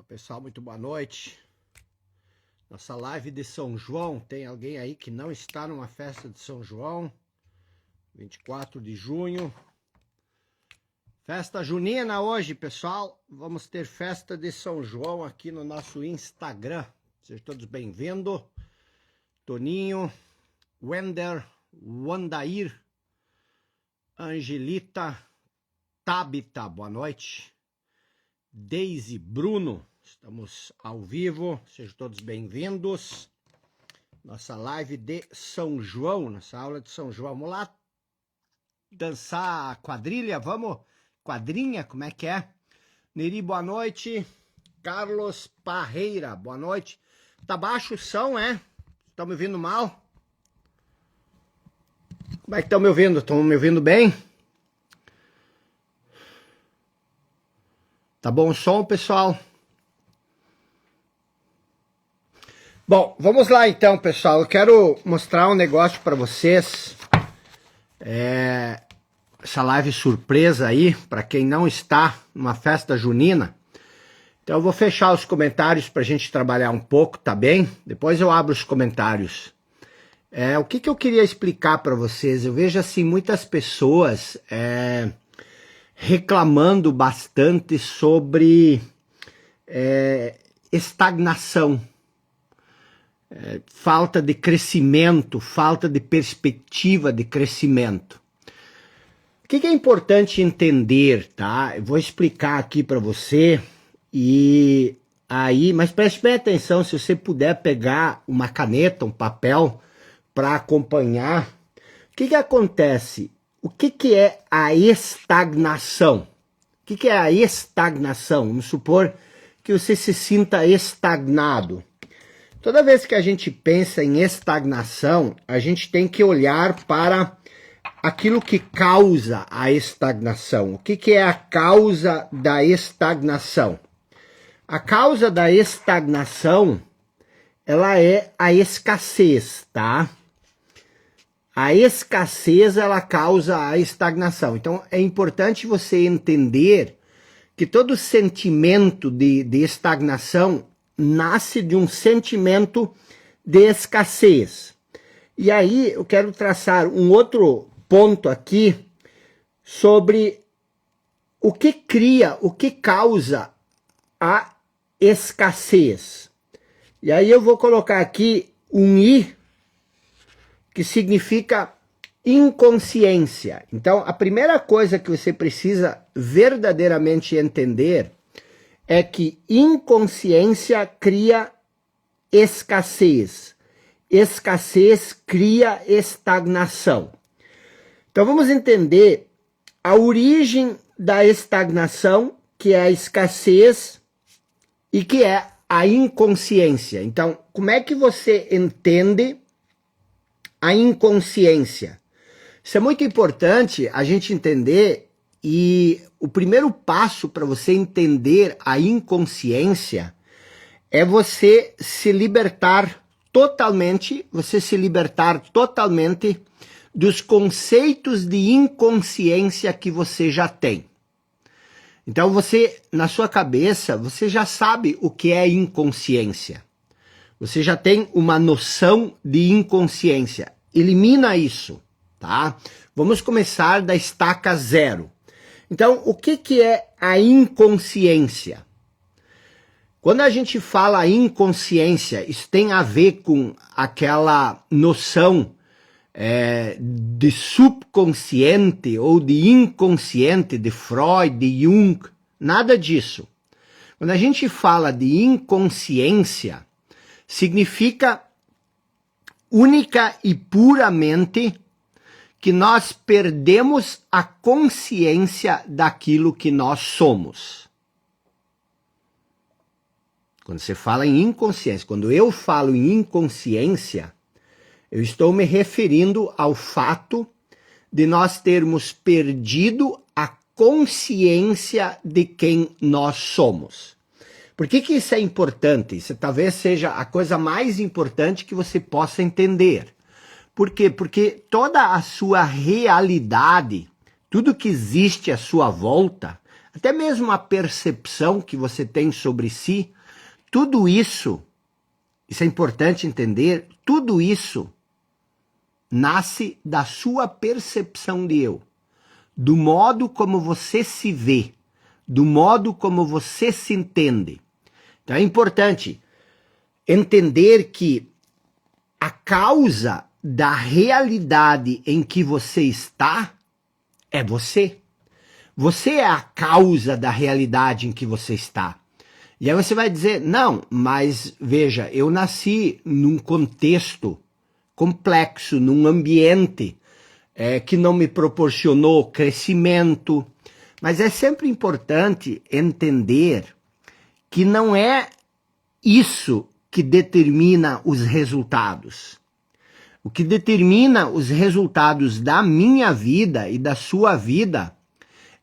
Pessoal, muito boa noite. Nossa live de São João. Tem alguém aí que não está numa festa de São João? 24 de junho. Festa junina hoje, pessoal. Vamos ter festa de São João aqui no nosso Instagram. Sejam todos bem-vindos. Toninho, Wender, Wandair, Angelita, Tabita, boa noite. Deise, Bruno, estamos ao vivo, sejam todos bem-vindos. Nossa live de São João, nossa aula de São João. Vamos lá dançar a quadrilha, vamos? Quadrinha, como é que é? Neri, boa noite. Carlos Parreira, boa noite. Tá baixo o som, é? Estão me ouvindo mal? Como é que estão me ouvindo? Estão me ouvindo bem? Tá bom o som, pessoal? Bom, vamos lá então, pessoal. Eu quero mostrar um negócio para vocês. Essa live surpresa aí, para quem não está numa festa junina. Então eu vou fechar os comentários para a gente trabalhar um pouco, tá bem? Depois eu abro os comentários. O que eu queria explicar para vocês? Eu vejo assim muitas pessoas reclamando bastante sobre estagnação, falta de crescimento, falta de perspectiva de crescimento. O que é importante entender, tá? Eu vou explicar aqui para você e aí, mas preste bem atenção, se você puder pegar uma caneta, um papel para acompanhar. O que acontece? O que é a estagnação? O que é a estagnação? Vamos supor que você se sinta estagnado. Toda vez que a gente pensa em estagnação, a gente tem que olhar para aquilo que causa a estagnação. O que é a causa da estagnação? A causa da estagnação, ela é a escassez, tá? A escassez, ela causa a estagnação. Então, é importante você entender que todo sentimento de estagnação nasce de um sentimento de escassez. E aí, eu quero traçar um outro ponto aqui sobre o que cria, o que causa a escassez. E aí eu vou colocar aqui um I, que significa inconsciência. Então, a primeira coisa que você precisa verdadeiramente entender é que inconsciência cria escassez. Escassez cria estagnação. Então, vamos entender a origem da estagnação, que é a escassez, e que é a inconsciência. Então, como é que você entende a inconsciência? Isso é muito importante a gente entender, e o primeiro passo para você entender a inconsciência é você se libertar totalmente, dos conceitos de inconsciência que você já tem. Então você, na sua cabeça, você já sabe o que é inconsciência. Você já tem uma noção de inconsciência. Elimina isso, tá? Vamos começar da estaca zero. Então, o que é a inconsciência? Quando a gente fala inconsciência, isso tem a ver com aquela noção de subconsciente ou de inconsciente de Freud, de Jung, nada disso. Quando a gente fala de inconsciência, significa única e puramente que nós perdemos a consciência daquilo que nós somos. Quando você fala em inconsciência, quando eu falo em inconsciência, eu estou me referindo ao fato de nós termos perdido a consciência de quem nós somos. Por que isso é importante? Isso talvez seja a coisa mais importante que você possa entender. Por quê? Porque toda a sua realidade, tudo que existe à sua volta, até mesmo a percepção que você tem sobre si, tudo isso é importante entender, tudo isso nasce da sua percepção de eu, do modo como você se vê, do modo como você se entende. Então é importante entender que a causa da realidade em que você está é você. Você é a causa da realidade em que você está. E aí você vai dizer, não, mas veja, eu nasci num contexto complexo, num ambiente que não me proporcionou crescimento. Mas é sempre importante entender que não é isso que determina os resultados. O que determina os resultados da minha vida e da sua vida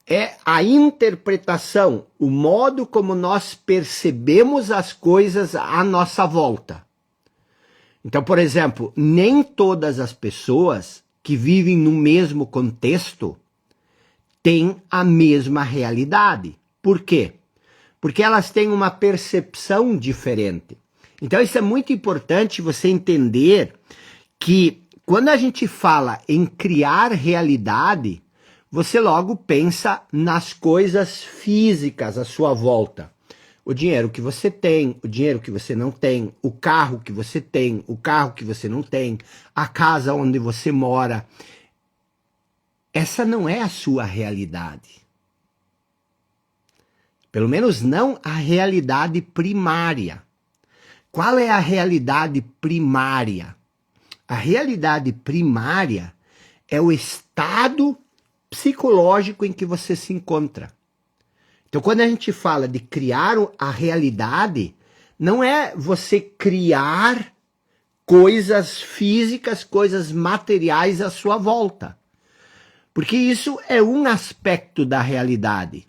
é a interpretação, o modo como nós percebemos as coisas à nossa volta. Então, por exemplo, nem todas as pessoas que vivem no mesmo contexto têm a mesma realidade. Por quê? Porque elas têm uma percepção diferente. Então, isso é muito importante você entender que quando a gente fala em criar realidade, você logo pensa nas coisas físicas à sua volta. O dinheiro que você tem, o dinheiro que você não tem, o carro que você tem, o carro que você não tem, a casa onde você mora. Essa não é a sua realidade. Pelo menos não a realidade primária. Qual é a realidade primária? A realidade primária é o estado psicológico em que você se encontra. Então, quando a gente fala de criar a realidade, não é você criar coisas físicas, coisas materiais à sua volta. Porque isso é um aspecto da realidade.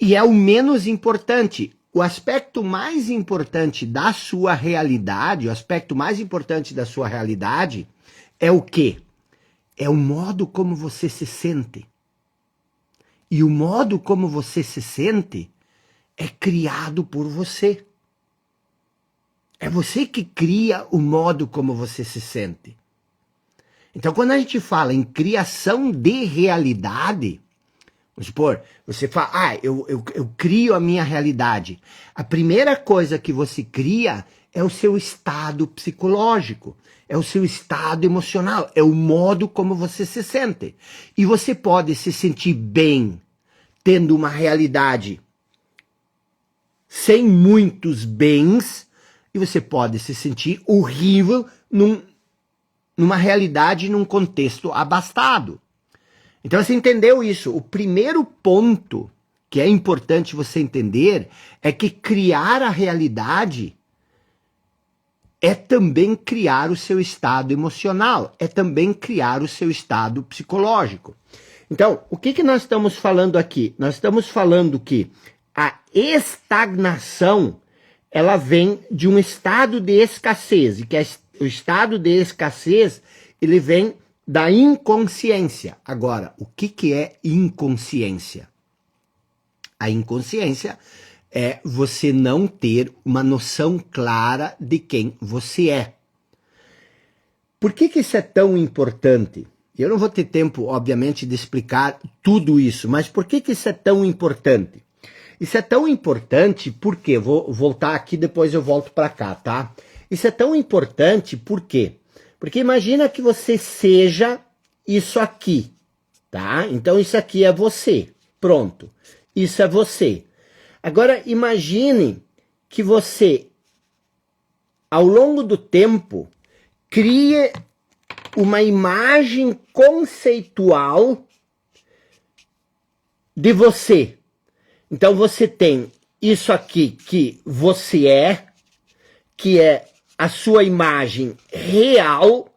E é o menos importante. O aspecto mais importante da sua realidade, o aspecto mais importante da sua realidade é o quê? É o modo como você se sente. E o modo como você se sente é criado por você. É você que cria o modo como você se sente. Então, quando a gente fala em criação de realidade, vamos supor, você fala, eu crio a minha realidade. A primeira coisa que você cria é o seu estado psicológico, é o seu estado emocional, é o modo como você se sente. E você pode se sentir bem tendo uma realidade sem muitos bens, e você pode se sentir horrível numa realidade, num contexto abastado. Então você entendeu isso. O primeiro ponto que é importante você entender é que criar a realidade é também criar o seu estado emocional, é também criar o seu estado psicológico. Então, o que nós estamos falando aqui? Nós estamos falando que a estagnação, ela vem de um estado de escassez, e que o estado de escassez, ele vem da inconsciência. Agora, o que é inconsciência? A inconsciência é você não ter uma noção clara de quem você é. Por que isso é tão importante? Eu não vou ter tempo, obviamente, de explicar tudo isso, mas por que isso é tão importante? Isso é tão importante porque, vou voltar aqui, depois eu volto para cá, tá? Isso é tão importante por quê? Porque imagina que você seja isso aqui, tá? Então isso aqui é você, pronto. Isso é você. Agora imagine que você, ao longo do tempo, crie uma imagem conceitual de você. Então você tem isso aqui que você é, que é a sua imagem real,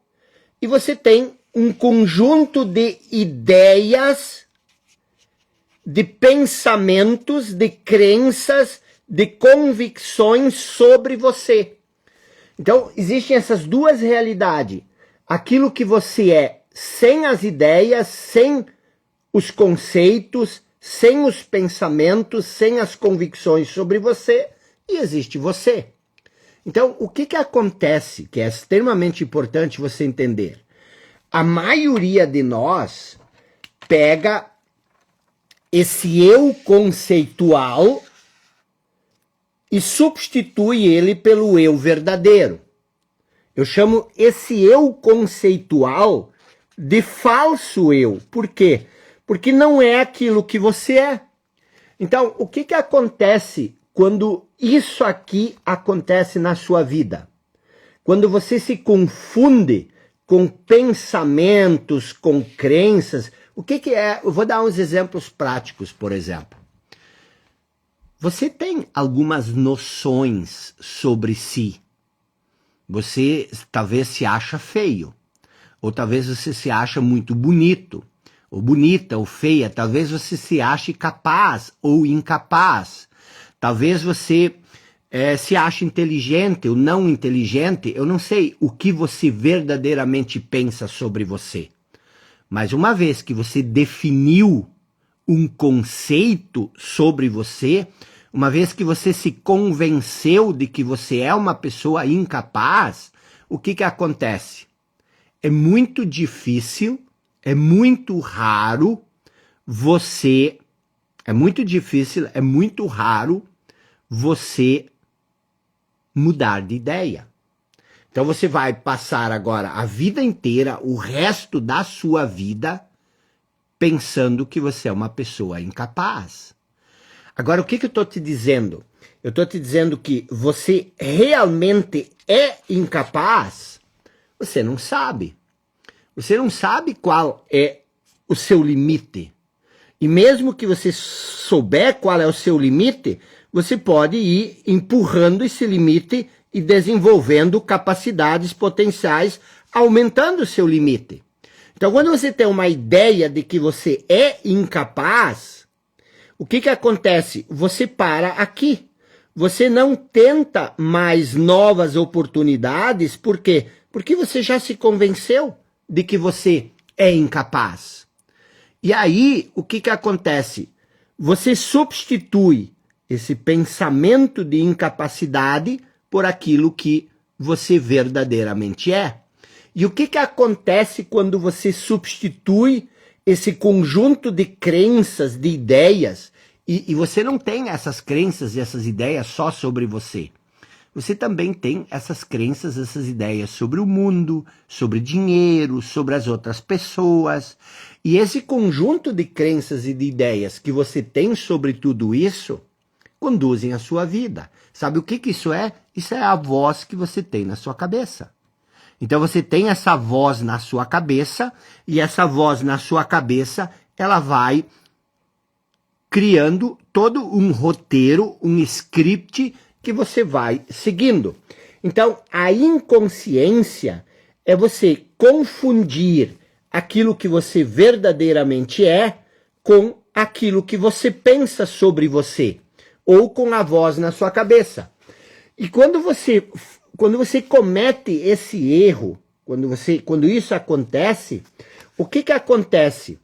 e você tem um conjunto de ideias, de pensamentos, de crenças, de convicções sobre você. Então, existem essas duas realidades. Aquilo que você é sem as ideias, sem os conceitos, sem os pensamentos, sem as convicções sobre você, e existe você. Então, o que acontece, que é extremamente importante você entender? A maioria de nós pega esse eu conceitual e substitui ele pelo eu verdadeiro. Eu chamo esse eu conceitual de falso eu. Por quê? Porque não é aquilo que você é. Então, o que acontece quando isso aqui acontece na sua vida? Quando você se confunde com pensamentos, com crenças, o que é? Eu vou dar uns exemplos práticos, por exemplo. Você tem algumas noções sobre si. Você talvez se acha feio, ou talvez você se acha muito bonito, ou bonita, ou feia, talvez você se ache capaz ou incapaz, talvez você se ache inteligente ou não inteligente, eu não sei o que você verdadeiramente pensa sobre você. Mas uma vez que você definiu um conceito sobre você, uma vez que você se convenceu de que você é uma pessoa incapaz, o que acontece? É muito difícil, é muito raro você mudar de ideia. Então você vai passar agora a vida inteira, o resto da sua vida, pensando que você é uma pessoa incapaz. Agora, o que eu estou te dizendo? Eu estou te dizendo que você realmente é incapaz? Você não sabe. Você não sabe qual é o seu limite. E mesmo que você souber qual é o seu limite, você pode ir empurrando esse limite e desenvolvendo capacidades potenciais, aumentando o seu limite. Então, quando você tem uma ideia de que você é incapaz, o que acontece? Você para aqui. Você não tenta mais novas oportunidades, por quê? Porque você já se convenceu de que você é incapaz. E aí, o que acontece? Você substitui esse pensamento de incapacidade por aquilo que você verdadeiramente é. E o que acontece quando você substitui esse conjunto de crenças, de ideias, e você não tem essas crenças e essas ideias só sobre você. Você também tem essas crenças, essas ideias sobre o mundo, sobre dinheiro, sobre as outras pessoas. E esse conjunto de crenças e de ideias que você tem sobre tudo isso, conduzem a sua vida. Sabe o que isso é? Isso é a voz que você tem na sua cabeça. Então você tem essa voz na sua cabeça, e essa voz na sua cabeça, ela vai criando todo um roteiro, um script que você vai seguindo. Então, a inconsciência é você confundir aquilo que você verdadeiramente é com aquilo que você pensa sobre você, ou com a voz na sua cabeça. E quando você comete esse erro, quando isso acontece, o que acontece?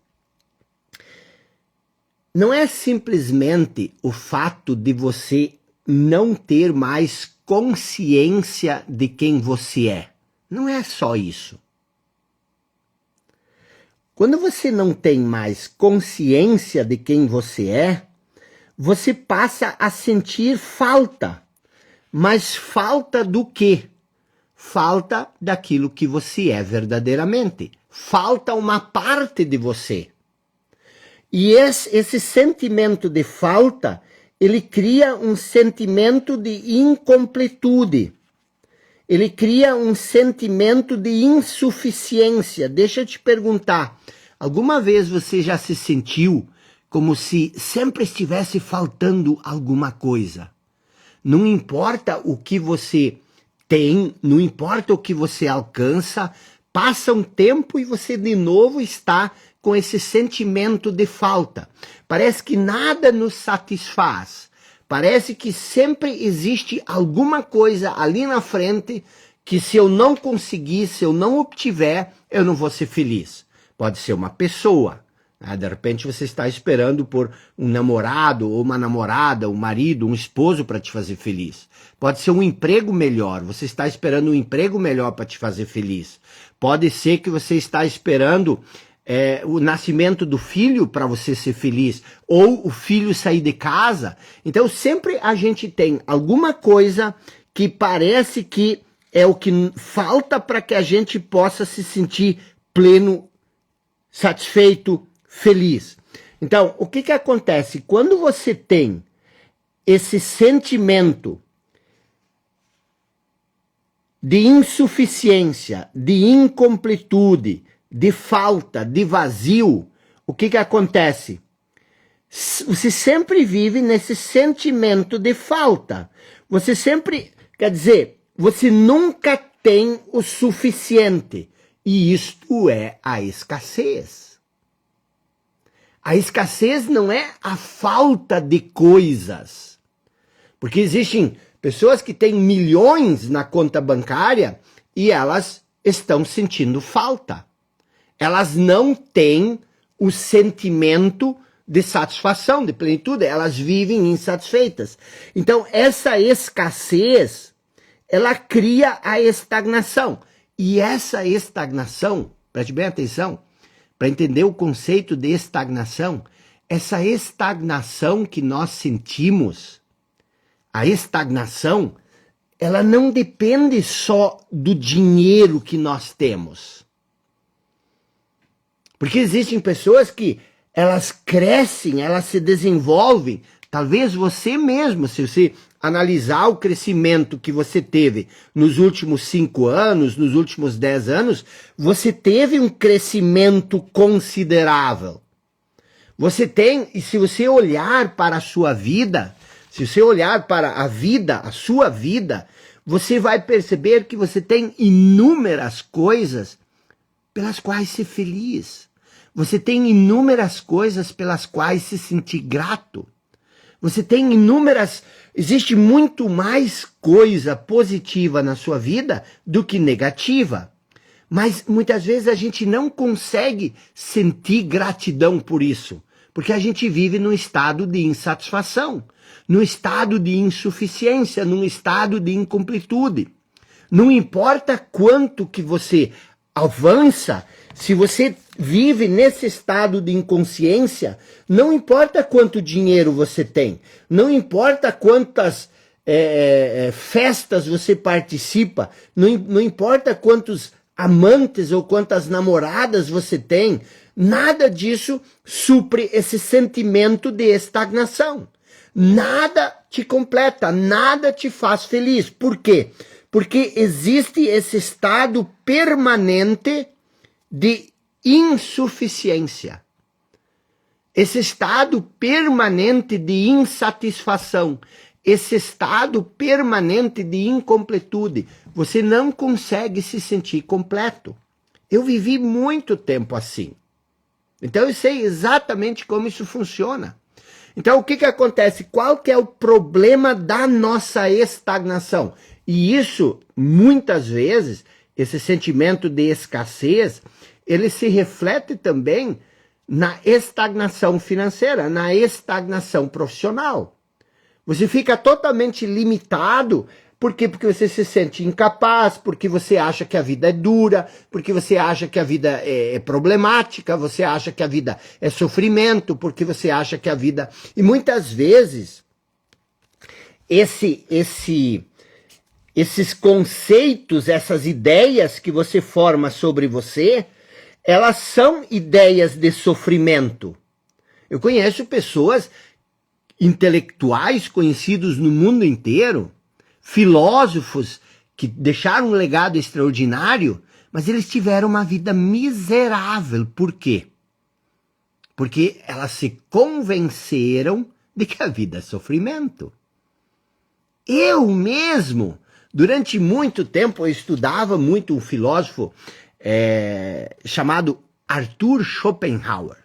Não é simplesmente o fato de você não ter mais consciência de quem você é. Não é só isso. Quando você não tem mais consciência de quem você é, você passa a sentir falta. Mas falta do quê? Falta daquilo que você é verdadeiramente. Falta uma parte de você. E esse sentimento de falta, ele cria um sentimento de incompletude. Ele cria um sentimento de insuficiência. Deixa eu te perguntar, alguma vez você já se sentiu como se sempre estivesse faltando alguma coisa? Não importa o que você tem, não importa o que você alcança, passa um tempo e você de novo está com esse sentimento de falta. Parece que nada nos satisfaz. Parece que sempre existe alguma coisa ali na frente que se eu não conseguir, se eu não obtiver, eu não vou ser feliz. Pode ser uma pessoa, De repente você está esperando por um namorado ou uma namorada, um marido, um esposo para te fazer feliz. Pode ser um emprego melhor, você está esperando um emprego melhor para te fazer feliz. Pode ser que você está esperando o nascimento do filho para você ser feliz, ou o filho sair de casa. Então sempre a gente tem alguma coisa que parece que é o que falta para que a gente possa se sentir pleno, satisfeito, feliz. Então, o que acontece? Quando você tem esse sentimento de insuficiência, de incompletude, de falta, de vazio, o que acontece? Você sempre vive nesse sentimento de falta. Você sempre, quer dizer, você nunca tem o suficiente. E isto é a escassez. A escassez não é a falta de coisas. Porque existem pessoas que têm milhões na conta bancária e elas estão sentindo falta. Elas não têm o sentimento de satisfação, de plenitude. Elas vivem insatisfeitas. Então, essa escassez, ela cria a estagnação. E essa estagnação, preste bem atenção, para entender o conceito de estagnação, essa estagnação que nós sentimos, a estagnação, ela não depende só do dinheiro que nós temos. Porque existem pessoas que elas crescem, elas se desenvolvem. Talvez você mesmo, se você analisar o crescimento que você teve nos últimos 5 anos, nos últimos 10 anos, você teve um crescimento considerável. Você tem, e se você olhar para a sua vida, se você olhar para a vida, a sua vida, você vai perceber que você tem inúmeras coisas pelas quais ser feliz. Você tem inúmeras coisas pelas quais se sentir grato. Você tem inúmeras... Existe muito mais coisa positiva na sua vida do que negativa. Mas muitas vezes a gente não consegue sentir gratidão por isso. Porque a gente vive num estado de insatisfação, num estado de insuficiência, num estado de incompletude. Não importa quanto que você avança, se você vive nesse estado de inconsciência, não importa quanto dinheiro você tem, não importa quantas festas você participa, não importa quantos amantes ou quantas namoradas você tem, nada disso supre esse sentimento de estagnação. Nada te completa, nada te faz feliz. Por quê? Porque existe esse estado permanente de insuficiência. Esse estado permanente de insatisfação. Esse estado permanente de incompletude. Você não consegue se sentir completo. Eu vivi muito tempo assim. Então eu sei exatamente como isso funciona. Então o que acontece? Qual que é o problema da nossa estagnação? E isso, muitas vezes, esse sentimento de escassez, ele se reflete também na estagnação financeira, na estagnação profissional. Você fica totalmente limitado. Por quê? Porque você se sente incapaz, porque você acha que a vida é dura, porque você acha que a vida é problemática, você acha que a vida é sofrimento, porque você acha que a vida... E muitas vezes, esses conceitos, essas ideias que você forma sobre você, elas são ideias de sofrimento. Eu conheço pessoas intelectuais conhecidos no mundo inteiro, filósofos que deixaram um legado extraordinário, mas eles tiveram uma vida miserável. Por quê? Porque elas se convenceram de que a vida é sofrimento. Eu mesmo, durante muito tempo, eu estudava muito um filósofo chamado Arthur Schopenhauer.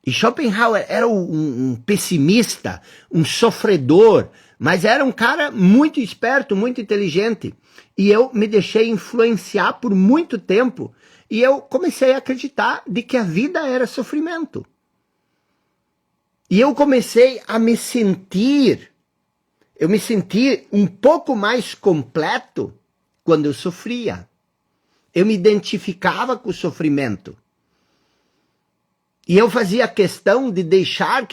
E Schopenhauer era um pessimista, um sofredor, mas era um cara muito esperto, muito inteligente. E eu me deixei influenciar por muito tempo. E eu comecei a acreditar de que a vida era sofrimento. E eu comecei a me senti um pouco mais completo quando eu sofria. Eu me identificava com o sofrimento. E eu fazia questão de deixar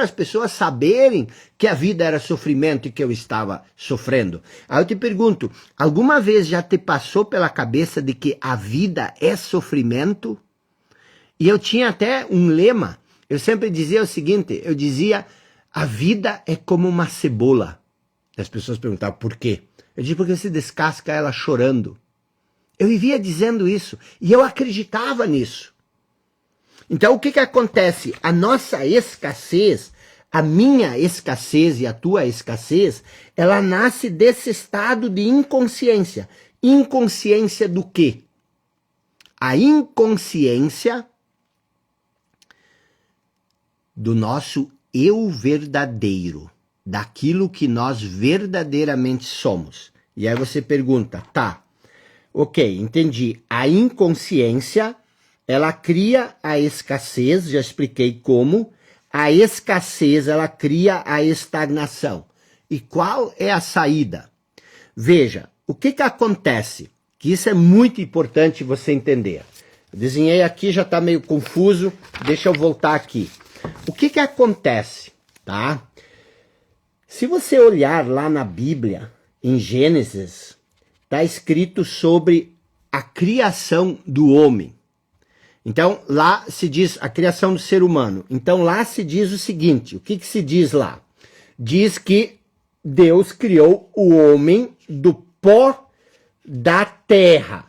as pessoas saberem que a vida era sofrimento e que eu estava sofrendo. Aí eu te pergunto, alguma vez já te passou pela cabeça de que a vida é sofrimento? E eu tinha até um lema, eu sempre dizia o seguinte, eu dizia, a vida é como uma cebola. As pessoas perguntavam, por quê? Eu dizia, porque você descasca ela chorando. Eu vivia dizendo isso, e eu acreditava nisso. Então, o que acontece? A nossa escassez, a minha escassez e a tua escassez, ela nasce desse estado de inconsciência. Inconsciência do quê? A inconsciência do nosso eu verdadeiro, daquilo que nós verdadeiramente somos. E aí você pergunta, tá, ok, entendi. A inconsciência, ela cria a escassez, já expliquei como. A escassez, ela cria a estagnação. E qual é a saída? Veja, o que acontece? Que isso é muito importante você entender. Eu desenhei aqui, já está meio confuso, deixa eu voltar aqui. O que acontece, tá? Se você olhar lá na Bíblia, em Gênesis, está escrito sobre a criação do homem. Então, lá se diz a criação do ser humano. Então, lá se diz o seguinte, o que se diz lá? Diz que Deus criou o homem do pó da terra.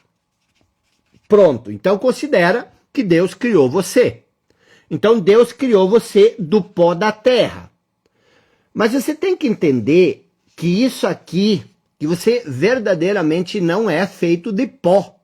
Pronto, então considera que Deus criou você. Então, Deus criou você do pó da terra. Mas você tem que entender que isso aqui, que você verdadeiramente não é feito de pó.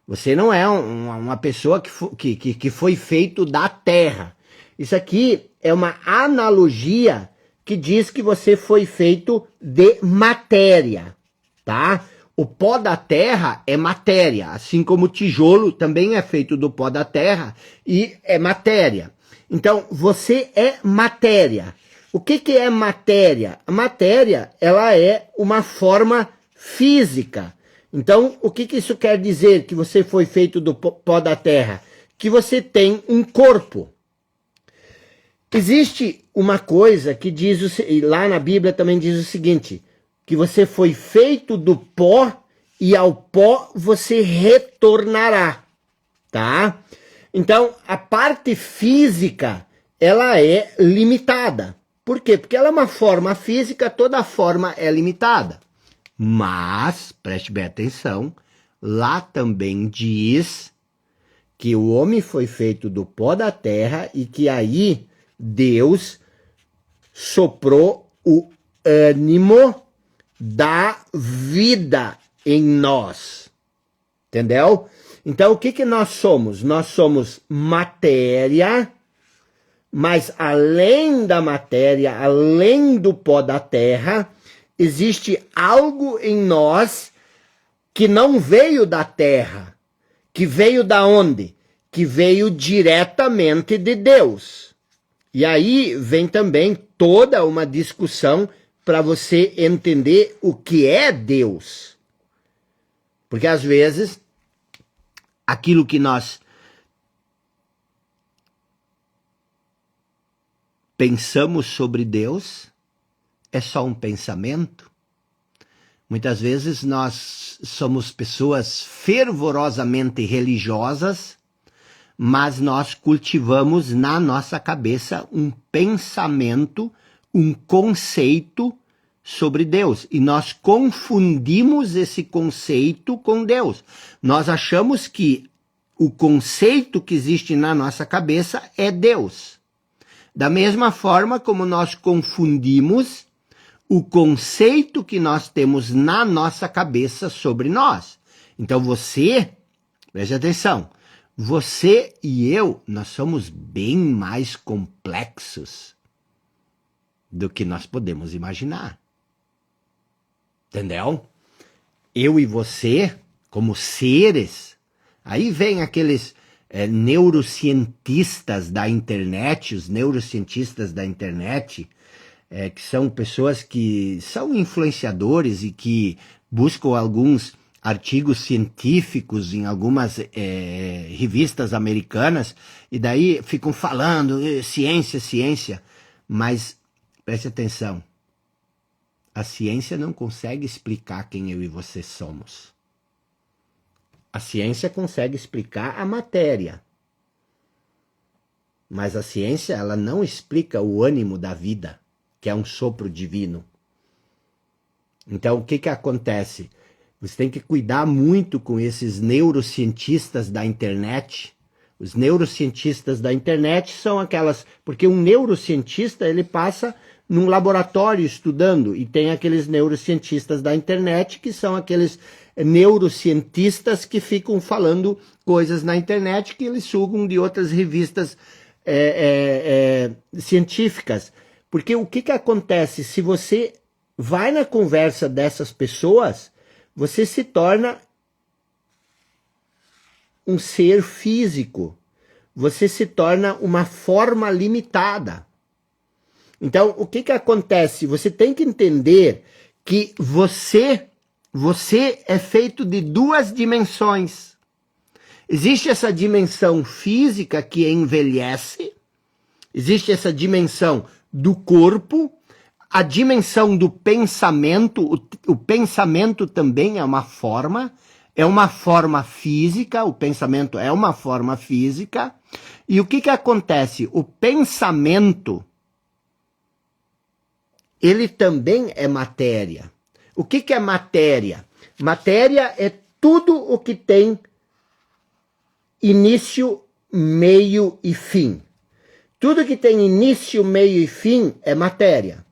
Você não é uma pessoa que foi feito da terra. Isso aqui é uma analogia que diz que você foi feito de matéria, tá? O pó da terra é matéria, assim como o tijolo também é feito do pó da terra e é matéria. Então, você é matéria. O que é matéria? A matéria, ela é uma forma física. Então, o que isso quer dizer que você foi feito do pó da terra? Que você tem um corpo. Existe uma coisa que diz, lá na Bíblia também diz o seguinte, que você foi feito do pó e ao pó você retornará, tá? Então, a parte física, ela é limitada. Por quê? Porque ela é uma forma física, toda forma é limitada. Mas, preste bem atenção, lá também diz que o homem foi feito do pó da terra e que aí Deus soprou o ânimo da vida em nós. Entendeu? Então, o que nós somos? Nós somos matéria, mas além da matéria, além do pó da terra, existe algo em nós que não veio da terra, que veio da onde? Que veio diretamente de Deus. E aí vem também toda uma discussão para você entender o que é Deus. Porque às vezes, aquilo que nós pensamos sobre Deus é só um pensamento. Muitas vezes nós somos pessoas fervorosamente religiosas, mas nós cultivamos na nossa cabeça um pensamento, um conceito sobre Deus. E nós confundimos esse conceito com Deus. Nós achamos que o conceito que existe na nossa cabeça é Deus. Da mesma forma como nós confundimos o conceito que nós temos na nossa cabeça sobre nós. Então você, preste atenção, você e eu, nós somos bem mais complexos do que nós podemos imaginar. Entendeu? eu e você, como seres, aí vem aqueles neurocientistas da internet, os neurocientistas da internet, que são pessoas que são influenciadores e que buscam alguns artigos científicos em algumas revistas americanas, e daí ficam falando ciência, ciência, mas preste atenção, a ciência não consegue explicar quem eu e você somos. A ciência consegue explicar a matéria, mas a ciência ela não explica o ânimo da vida, que é um sopro divino. Então, o que acontece? Você tem que cuidar muito com esses neurocientistas da internet. Os neurocientistas da internet são aquelas... Porque um neurocientista, ele passa num laboratório estudando, e tem aqueles neurocientistas da internet, que são aqueles neurocientistas que ficam falando coisas na internet que eles sugam de outras revistas científicas. Porque o que acontece? Se você vai na conversa dessas pessoas, você se torna um ser físico. Você se torna uma forma limitada. Então, o que acontece? Você tem que entender que você é feito de duas dimensões. Existe essa dimensão física que envelhece, existe essa dimensão do corpo, a dimensão do pensamento, o pensamento também é uma forma física, o pensamento é uma forma física, e o que acontece? O pensamento, ele também é matéria. O que é matéria? Matéria é tudo o que tem início, meio e fim. Tudo que tem início, meio e fim é matéria.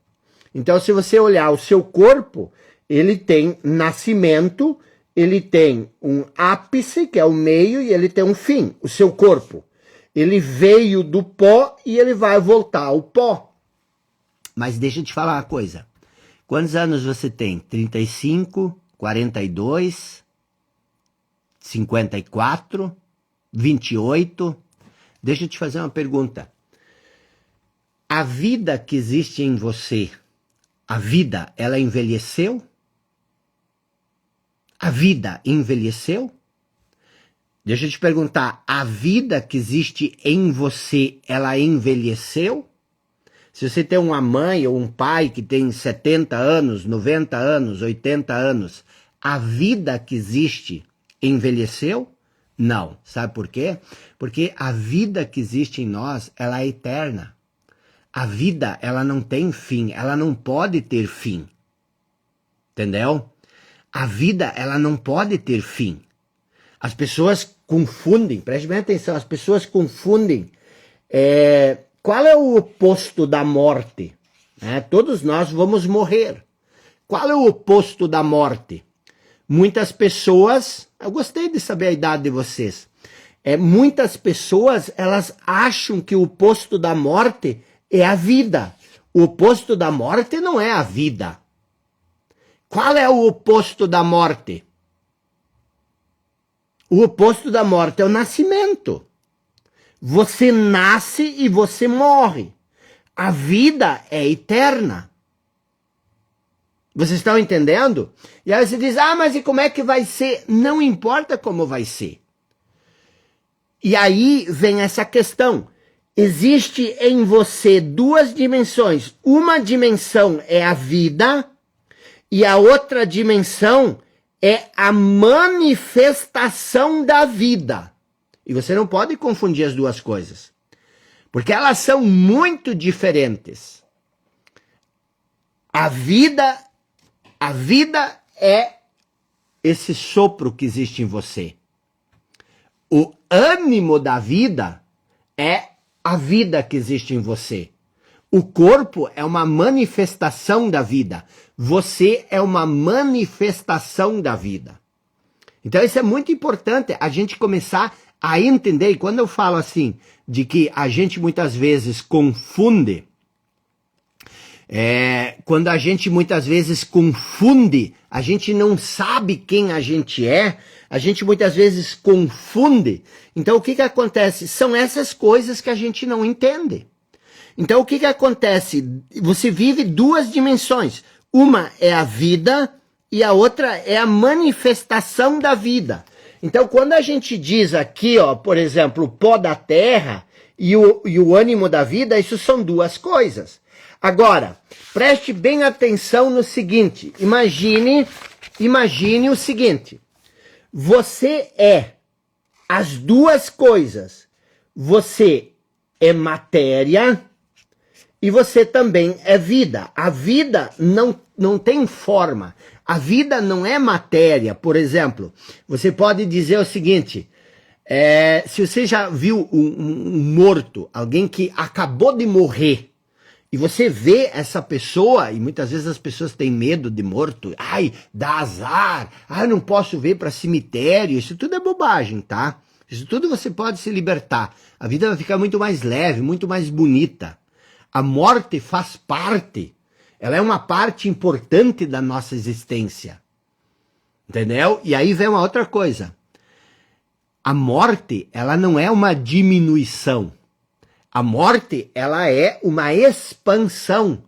Então, se você olhar o seu corpo, ele tem nascimento, ele tem um ápice, que é o meio, e ele tem um fim, o seu corpo. Ele veio do pó e ele vai voltar ao pó. Mas deixa eu te falar uma coisa. Quantos anos você tem? 35, 42, 54, 28? Deixa eu te fazer uma pergunta. A vida que existe em você, a vida, ela envelheceu? A vida envelheceu? Deixa eu te perguntar, a vida que existe em você, ela envelheceu? Se você tem uma mãe ou um pai que tem 70 anos, 90 anos, 80 anos, a vida que existe envelheceu? Não. Sabe por quê? Porque a vida que existe em nós, ela é eterna. A vida, ela não tem fim, ela não pode ter fim. Entendeu? A vida, ela não pode ter fim. As pessoas confundem, preste bem atenção, as pessoas confundem qual é o oposto da morte? Todos nós vamos morrer. Qual é o oposto da morte? Muitas pessoas, eu gostei de saber a idade de vocês, muitas pessoas, elas acham que o oposto da morte é a vida. O oposto da morte não é a vida. Qual é o oposto da morte? O oposto da morte é o nascimento. Você nasce e você morre. A vida é eterna. Vocês estão entendendo? E aí você diz, mas e como é que vai ser? Não importa como vai ser. E aí vem essa questão. Existe em você duas dimensões. Uma dimensão é a vida e a outra dimensão é a manifestação da vida. E você não pode confundir as duas coisas, porque elas são muito diferentes. A vida é esse sopro que existe em você. O ânimo da vida é a vida que existe em você. O corpo é uma manifestação da vida. Você é uma manifestação da vida. Então isso é muito importante, a gente começar a entender. E quando eu falo assim, de que a gente muitas vezes confunde Quando a gente muitas vezes confunde, a gente não sabe quem a gente gente muitas vezes confunde. Então o que que acontece? São essas coisas que a gente não entende. Então o que que acontece? Você vive duas dimensões. Uma é a vida e a outra é a manifestação da vida. Então quando a gente diz aqui, ó, por exemplo, o pó da terra e o ânimo da vida, isso são duas coisas. Agora, preste bem atenção no seguinte, imagine o seguinte, você é as duas coisas, você é matéria e você também é vida. A vida não tem forma, a vida não é matéria. Por exemplo, você pode dizer o seguinte, se você já viu um morto, alguém que acabou de morrer, e você vê essa pessoa, e muitas vezes as pessoas têm medo de morto, ai, dá azar, ai, não posso ver para cemitério, isso tudo é bobagem, tá? Isso tudo você pode se libertar. A vida vai ficar muito mais leve, muito mais bonita. A morte faz parte, ela é uma parte importante da nossa existência, entendeu? E aí vem uma outra coisa, a morte, ela não é uma diminuição. A morte, ela é uma expansão.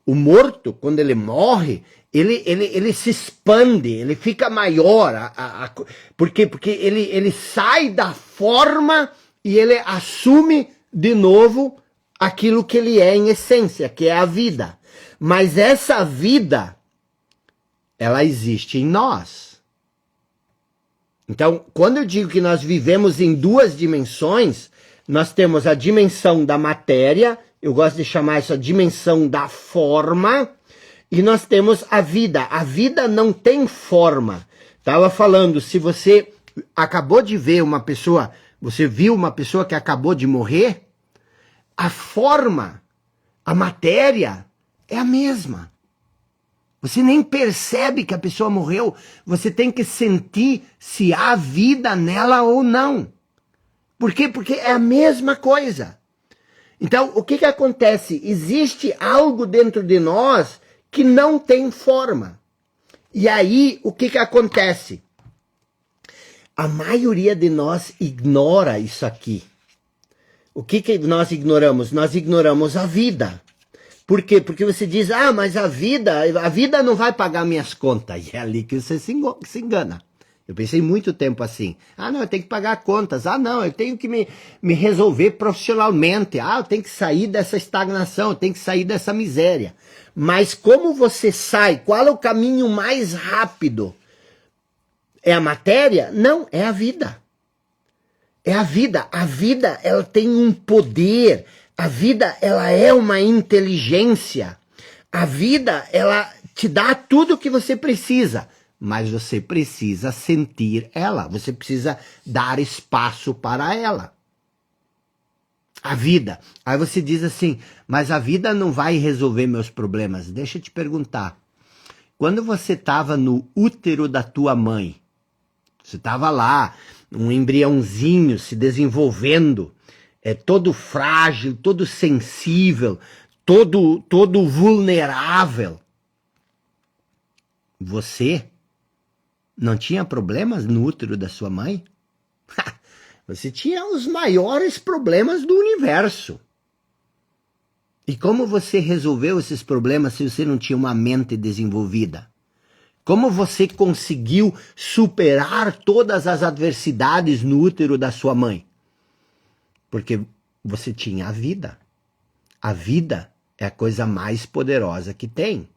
O morto, quando ele morre, ele se expande, ele fica maior. Porque ele sai da forma e ele assume de novo aquilo que ele é em essência, que é a vida. Mas essa vida, ela existe em nós. Então, quando eu digo que nós vivemos em duas dimensões, nós temos a dimensão da matéria, eu gosto de chamar isso a dimensão da forma, e nós temos a vida. A vida não tem forma. Estava falando, se você acabou de ver uma pessoa, você viu uma pessoa que acabou de morrer, a forma, a matéria é a mesma. Você nem percebe que a pessoa morreu, você tem que sentir se há vida nela ou não. Por quê? Porque é a mesma coisa. Então, o que que acontece? Existe algo dentro de nós que não tem forma. E aí, o que que acontece? A maioria de nós ignora isso aqui. O que que nós ignoramos? Nós ignoramos a vida. Por quê? Porque você diz, mas a vida não vai pagar minhas contas. E é ali que você se engana. Eu pensei muito tempo assim, não, eu tenho que pagar contas, não, eu tenho que me resolver profissionalmente, eu tenho que sair dessa estagnação, eu tenho que sair dessa miséria. Mas como você sai? Qual é o caminho mais rápido? É a matéria? Não, é a vida. É a vida. A vida, ela tem um poder. A vida, ela é uma inteligência. A vida, ela te dá tudo o que você precisa. Mas você precisa sentir ela, você precisa dar espaço para ela. A vida. Aí você diz assim, mas a vida não vai resolver meus problemas. Deixa eu te perguntar. Quando você estava no útero da tua mãe, você estava lá, um embriãozinho se desenvolvendo, todo frágil, todo sensível, todo vulnerável. Você não tinha problemas no útero da sua mãe? Você tinha os maiores problemas do universo. E como você resolveu esses problemas se você não tinha uma mente desenvolvida? Como você conseguiu superar todas as adversidades no útero da sua mãe? Porque você tinha a vida. A vida é a coisa mais poderosa que tem.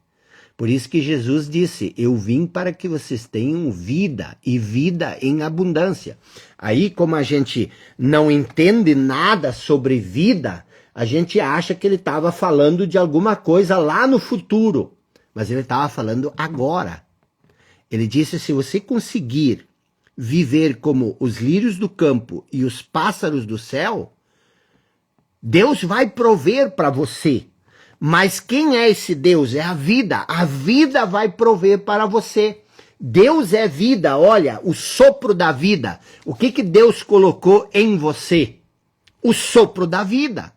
Por isso que Jesus disse, eu vim para que vocês tenham vida e vida em abundância. Aí, como a gente não entende nada sobre vida, a gente acha que ele estava falando de alguma coisa lá no futuro. Mas ele estava falando agora. Ele disse, se você conseguir viver como os lírios do campo e os pássaros do céu, Deus vai prover para você. Mas quem é esse Deus? É a vida. A vida vai prover para você. Deus é vida, olha, o sopro da vida. O que Deus colocou em você? O sopro da vida.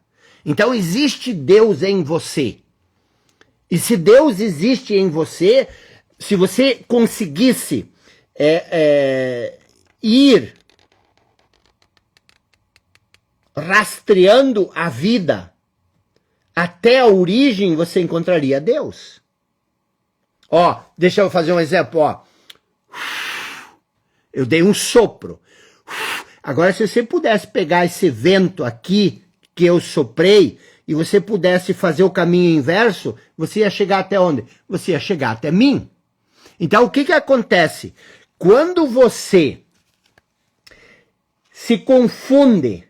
Então existe Deus em você. E se Deus existe em você, se você conseguisse ir rastreando a vida até a origem, você encontraria Deus. Ó, deixa eu fazer um exemplo, ó. Eu dei um sopro. Agora, se você pudesse pegar esse vento aqui que eu soprei e você pudesse fazer o caminho inverso, você ia chegar até onde? Você ia chegar até mim. Então, o que que acontece? Quando você se confunde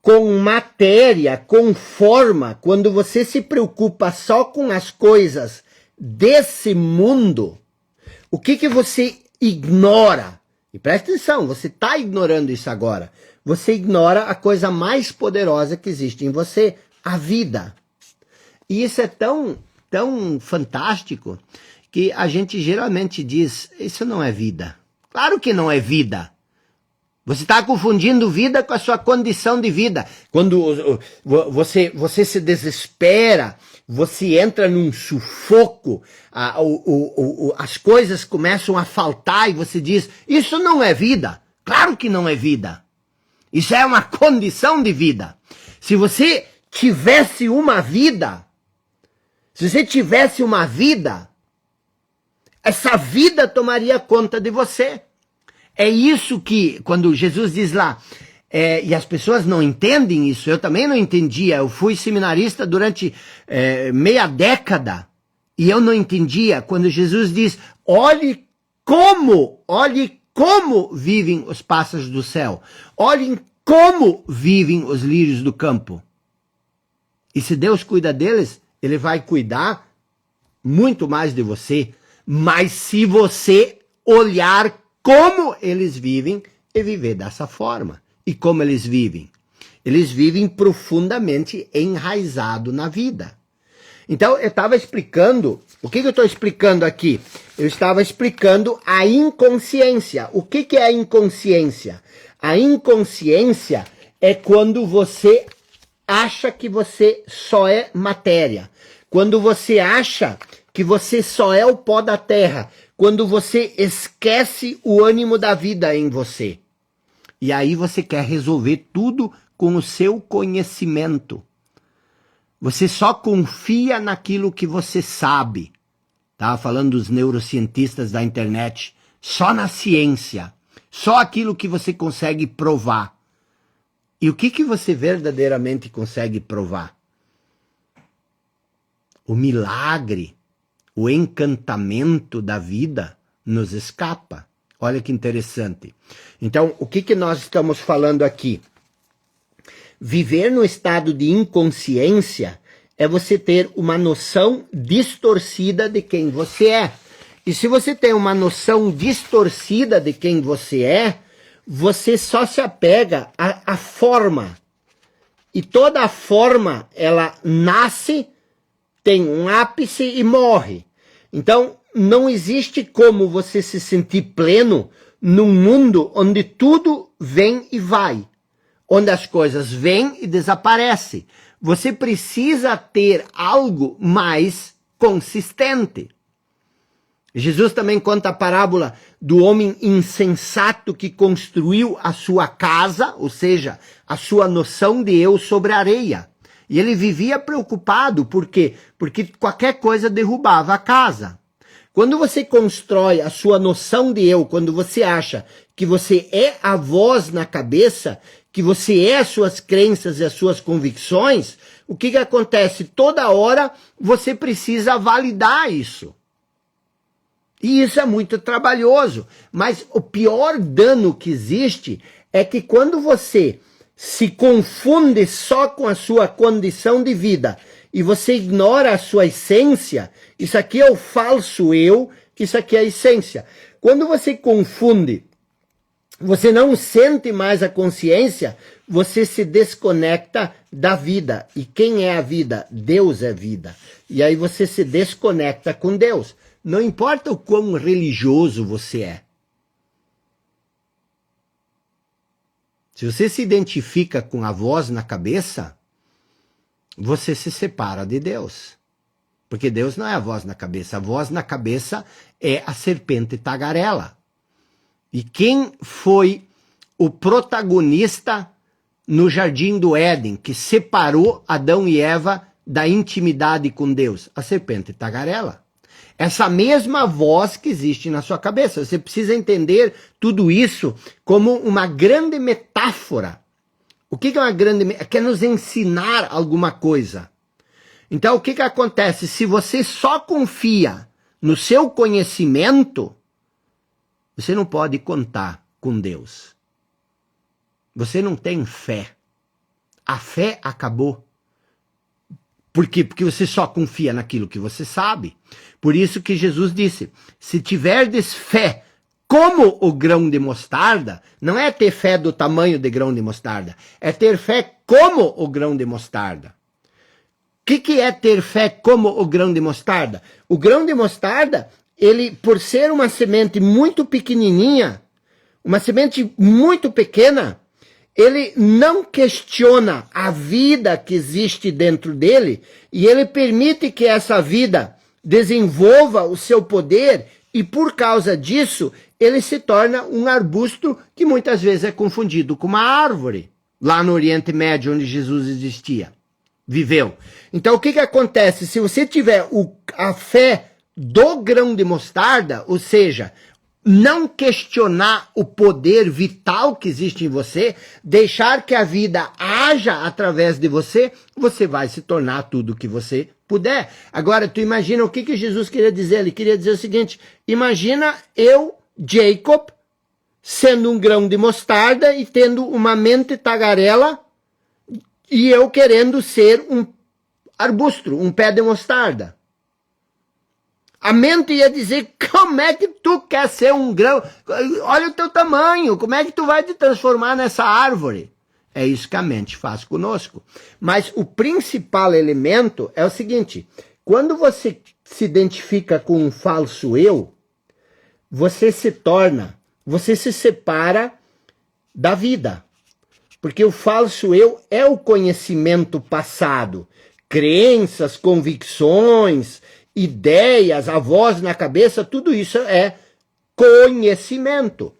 com matéria, com forma, quando você se preocupa só com as coisas desse mundo, o que que você ignora? E presta atenção, você está ignorando isso agora. Você ignora a coisa mais poderosa que existe em você, a vida. E isso é tão fantástico que a gente geralmente diz, isso não é vida. Claro que não é vida. Você está confundindo vida com a sua condição de vida. Quando você se desespera, você entra num sufoco, as coisas começam a faltar e você diz, isso não é vida. Claro que não é vida. Isso é uma condição de vida. Se você tivesse uma vida, essa vida tomaria conta de você. É isso que, quando Jesus diz lá, e as pessoas não entendem isso, eu também não entendia, eu fui seminarista durante meia década, e eu não entendia, quando Jesus diz, olhe como vivem os pássaros do céu, olhem como vivem os lírios do campo. E se Deus cuida deles, Ele vai cuidar muito mais de você, mas se você olhar como eles vivem e viver dessa forma. E como eles vivem? Eles vivem profundamente enraizado na vida. Então, eu estava explicando, o que eu estou explicando aqui? Eu estava explicando a inconsciência. O que é a inconsciência? A inconsciência é quando você acha que você só é matéria. Quando você acha que você só é o pó da terra. Quando você esquece o ânimo da vida em você. E aí você quer resolver tudo com o seu conhecimento. Você só confia naquilo que você sabe. Estava falando dos neurocientistas da internet. Só na ciência. Só aquilo que você consegue provar. E o que você verdadeiramente consegue provar? O milagre, o encantamento da vida nos escapa. Olha que interessante. Então, o que nós estamos falando aqui? Viver no estado de inconsciência é você ter uma noção distorcida de quem você é. E se você tem uma noção distorcida de quem você é, você só se apega à forma. E toda a forma, ela nasce, tem um ápice e morre. Então, não existe como você se sentir pleno num mundo onde tudo vem e vai. Onde as coisas vêm e desaparecem. Você precisa ter algo mais consistente. Jesus também conta a parábola do homem insensato que construiu a sua casa, ou seja, a sua noção de eu sobre a areia. E ele vivia preocupado, por quê? Porque qualquer coisa derrubava a casa. Quando você constrói a sua noção de eu, quando você acha que você é a voz na cabeça, que você é as suas crenças e as suas convicções, o que acontece? Toda hora você precisa validar isso. E isso é muito trabalhoso. Mas o pior dano que existe é que quando você se confunde só com a sua condição de vida e você ignora a sua essência, isso aqui é o falso eu, isso aqui é a essência. Quando você confunde, você não sente mais a consciência, você se desconecta da vida. E quem é a vida? Deus é vida. E aí você se desconecta com Deus. Não importa o quão religioso você é. Se você se identifica com a voz na cabeça, você se separa de Deus. Porque Deus não é a voz na cabeça. A voz na cabeça é a serpente tagarela. E quem foi o protagonista no Jardim do Éden, que separou Adão e Eva da intimidade com Deus? A serpente tagarela. Essa mesma voz que existe na sua cabeça. Você precisa entender tudo isso como uma grande metáfora. O que é uma grande metáfora? Quer nos ensinar alguma coisa. Então, o que acontece? Se você só confia no seu conhecimento, você não pode contar com Deus. Você não tem fé. A fé acabou. Por quê? Porque você só confia naquilo que você sabe. Por isso que Jesus disse, se tiverdes fé como o grão de mostarda, não é ter fé do tamanho de grão de mostarda, é ter fé como o grão de mostarda. O que é ter fé como o grão de mostarda? O grão de mostarda, ele, por ser uma semente muito pequenininha, uma semente muito pequena, ele não questiona a vida que existe dentro dele e ele permite que essa vida desenvolva o seu poder e por causa disso ele se torna um arbusto que muitas vezes é confundido com uma árvore, lá no Oriente Médio onde Jesus existia, viveu. Então o que acontece? Se você tiver a fé do grão de mostarda, ou seja, não questionar o poder vital que existe em você, deixar que a vida haja através de você, você vai se tornar tudo o que você puder. Agora, tu imagina o que Jesus queria dizer? Ele queria dizer o seguinte, imagina eu, Jacob, sendo um grão de mostarda e tendo uma mente tagarela e eu querendo ser um arbusto, um pé de mostarda. A mente ia dizer, como é que tu quer ser um grão? Olha o teu tamanho, como é que tu vai te transformar nessa árvore? É isso que a mente faz conosco. Mas o principal elemento é o seguinte, quando você se identifica com um falso eu, você se separa da vida. Porque o falso eu é o conhecimento passado, crenças, convicções, ideias, a voz na cabeça, tudo isso é conhecimento,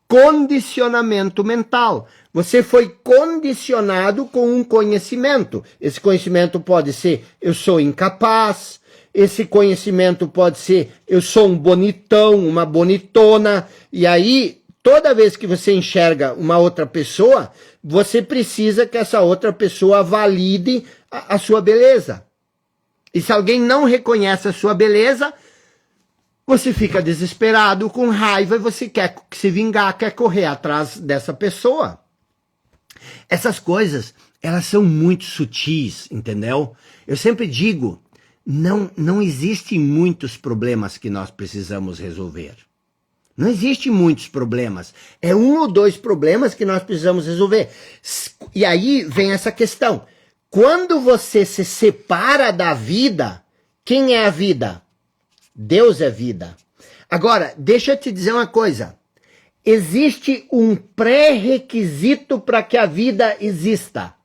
condicionamento mental. Você foi condicionado com um conhecimento. Esse conhecimento pode ser, eu sou incapaz. Esse conhecimento pode ser, eu sou um bonitão, uma bonitona. E aí, toda vez que você enxerga uma outra pessoa, você precisa que essa outra pessoa valide a sua beleza. E se alguém não reconhece a sua beleza, você fica desesperado, com raiva, e você quer se vingar, quer correr atrás dessa pessoa. Essas coisas, elas são muito sutis, entendeu? Eu sempre digo, não existem muitos problemas que nós precisamos resolver. Não existem muitos problemas. É 1 ou 2 problemas que nós precisamos resolver. E aí vem essa questão. Quando você se separa da vida, quem é a vida? Deus é vida. Agora, deixa eu te dizer uma coisa. Existe um pré-requisito para que a vida exista.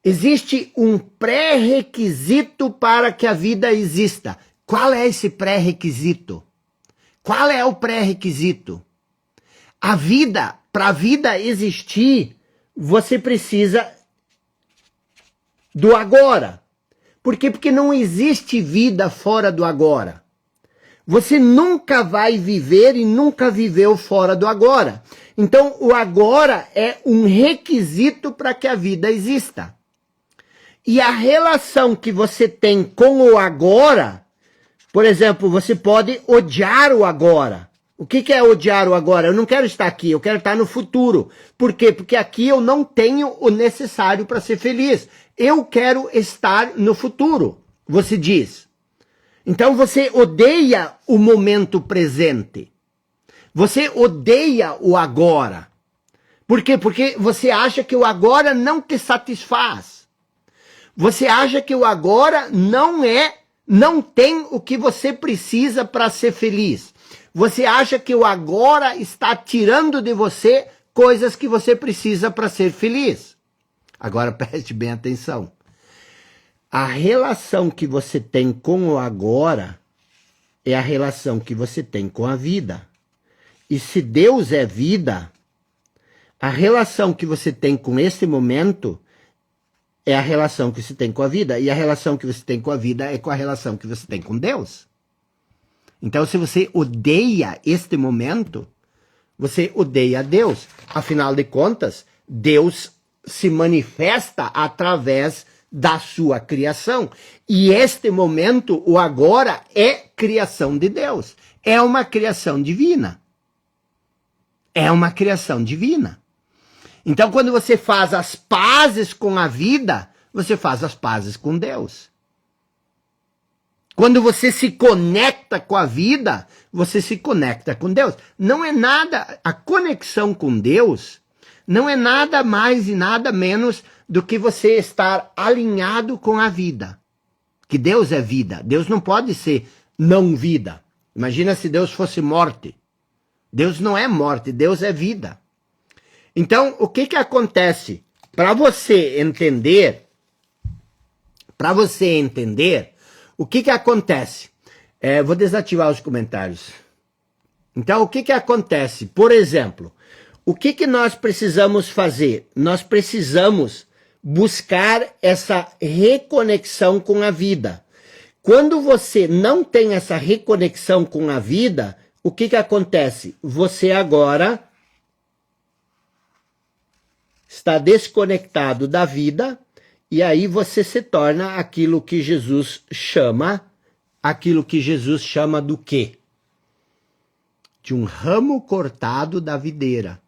Existe um pré-requisito para que a vida exista. Qual é esse pré-requisito? Qual é o pré-requisito? A vida, para a vida existir, você precisa do agora. Por quê? Porque não existe vida fora do agora. Você nunca vai viver e nunca viveu fora do agora. Então, o agora é um requisito para que a vida exista. E a relação que você tem com o agora, por exemplo, você pode odiar o agora. O que é odiar o agora? Eu não quero estar aqui, eu quero estar no futuro. Por quê? Porque aqui eu não tenho o necessário para ser feliz. Eu quero estar no futuro, você diz. Então você odeia o momento presente. Você odeia o agora. Por quê? Porque você acha que o agora não te satisfaz. Você acha que o agora não tem o que você precisa para ser feliz. Você acha que o agora está tirando de você coisas que você precisa para ser feliz. Agora preste bem atenção. A relação que você tem com o agora é a relação que você tem com a vida. E se Deus é vida, a relação que você tem com esse momento é a relação que você tem com a vida. E a relação que você tem com a vida é com a relação que você tem com Deus. Então, se você odeia este momento, você odeia Deus. Afinal de contas, Deus se manifesta através da sua criação. E este momento, o agora, é criação de Deus. É uma criação divina. É uma criação divina. Então, quando você faz as pazes com a vida, você faz as pazes com Deus. Quando você se conecta com a vida, você se conecta com Deus. Não é nada, a conexão com Deus não é nada mais e nada menos do que você estar alinhado com a vida. Que Deus é vida. Deus não pode ser não vida. Imagina se Deus fosse morte. Deus não é morte, Deus é vida. Então, o que acontece? Para você entender, o que acontece? Vou desativar os comentários. Então, o que acontece? Por exemplo, o que nós precisamos fazer? Nós precisamos buscar essa reconexão com a vida. Quando você não tem essa reconexão com a vida, o que acontece? Você agora está desconectado da vida e aí você se torna aquilo que Jesus chama do quê? De um ramo cortado da videira.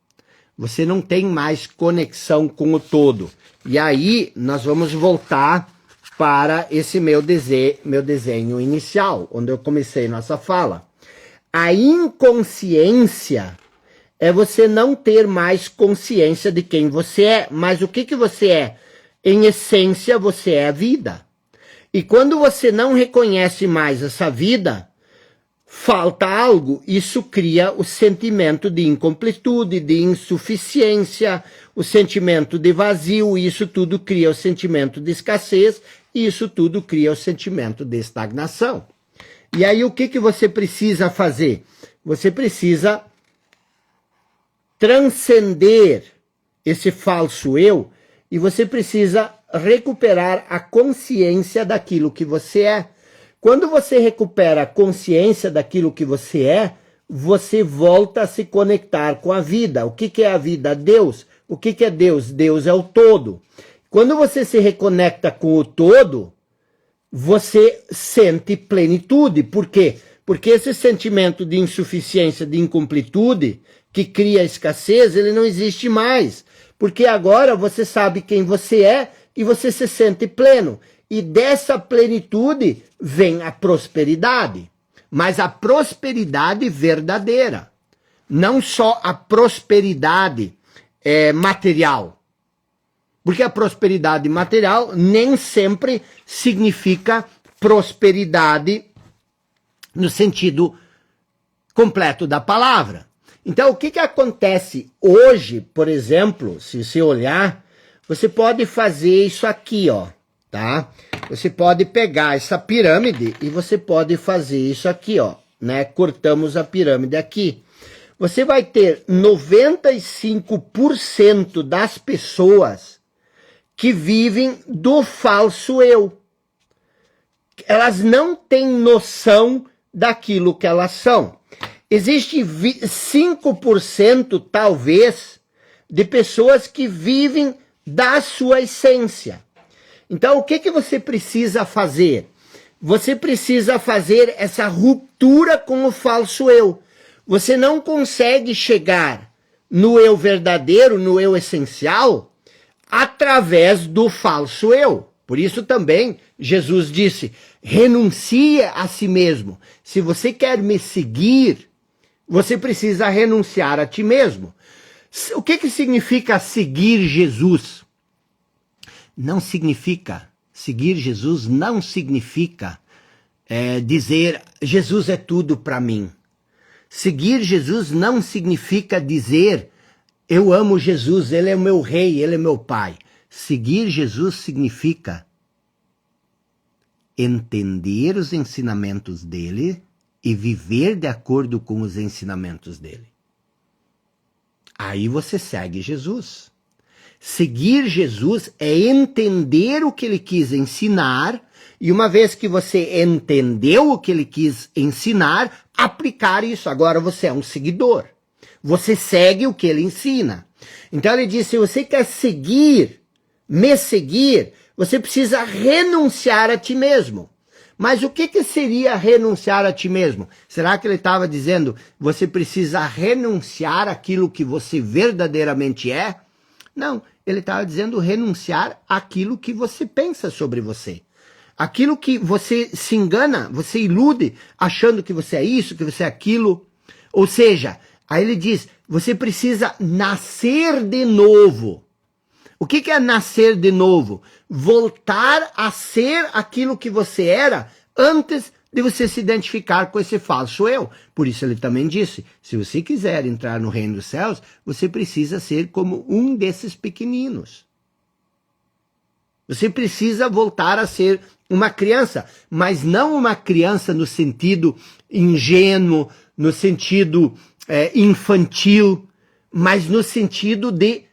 Você não tem mais conexão com o todo. E aí nós vamos voltar para esse meu desenho inicial, onde eu comecei nossa fala. A inconsciência é você não ter mais consciência de quem você é. Mas o que você é? Em essência, você é a vida. E quando você não reconhece mais essa vida, falta algo. Isso cria o sentimento de incompletude, de insuficiência, o sentimento de vazio. Isso tudo cria o sentimento de escassez. E isso tudo cria o sentimento de estagnação. E aí o que você precisa fazer? Você precisa transcender esse falso eu e você precisa recuperar a consciência daquilo que você é. Quando você recupera a consciência daquilo que você é, você volta a se conectar com a vida. O que é a vida? Deus. O que é Deus? Deus é o todo. Quando você se reconecta com o todo, você sente plenitude. Por quê? Porque esse sentimento de insuficiência, de incompletude, que cria escassez, ele não existe mais. Porque agora você sabe quem você é e você se sente pleno. E dessa plenitude vem a prosperidade. Mas a prosperidade verdadeira. Não só a prosperidade material. Porque a prosperidade material nem sempre significa prosperidade no sentido completo da palavra. Então, o que acontece hoje, por exemplo, se você olhar, você pode fazer isso aqui, ó, tá? Você pode pegar essa pirâmide e você pode fazer isso aqui, ó, né? Cortamos a pirâmide aqui. Você vai ter 95% das pessoas que vivem do falso eu. Elas não têm noção daquilo que elas são. Existe 5%, talvez, de pessoas que vivem da sua essência. Então, o que você precisa fazer? Você precisa fazer essa ruptura com o falso eu. Você não consegue chegar no eu verdadeiro, no eu essencial, através do falso eu. Por isso também Jesus disse, renuncie a si mesmo. Se você quer me seguir, você precisa renunciar a ti mesmo. O que significa seguir Jesus? Não significa, seguir Jesus não significa dizer, Jesus é tudo para mim. Seguir Jesus não significa dizer, eu amo Jesus, ele é meu rei, ele é meu pai. Seguir Jesus significa entender os ensinamentos dele e viver de acordo com os ensinamentos dele. Aí você segue Jesus. Seguir Jesus é entender o que ele quis ensinar, e uma vez que você entendeu o que ele quis ensinar, aplicar isso. Agora você é um seguidor. Você segue o que ele ensina. Então ele diz, se você quer me seguir, você precisa renunciar a ti mesmo. Mas o que seria renunciar a ti mesmo? Será que ele estava dizendo, você precisa renunciar àquilo que você verdadeiramente é? Não, ele estava dizendo renunciar àquilo que você pensa sobre você. Aquilo que você se engana, você ilude, achando que você é isso, que você é aquilo. Ou seja, aí ele diz, você precisa nascer de novo. O que é nascer de novo? Voltar a ser aquilo que você era antes de você se identificar com esse falso eu. Por isso ele também disse, se você quiser entrar no reino dos céus, você precisa ser como um desses pequeninos. Você precisa voltar a ser uma criança, mas não uma criança no sentido ingênuo, no sentido infantil, mas no sentido de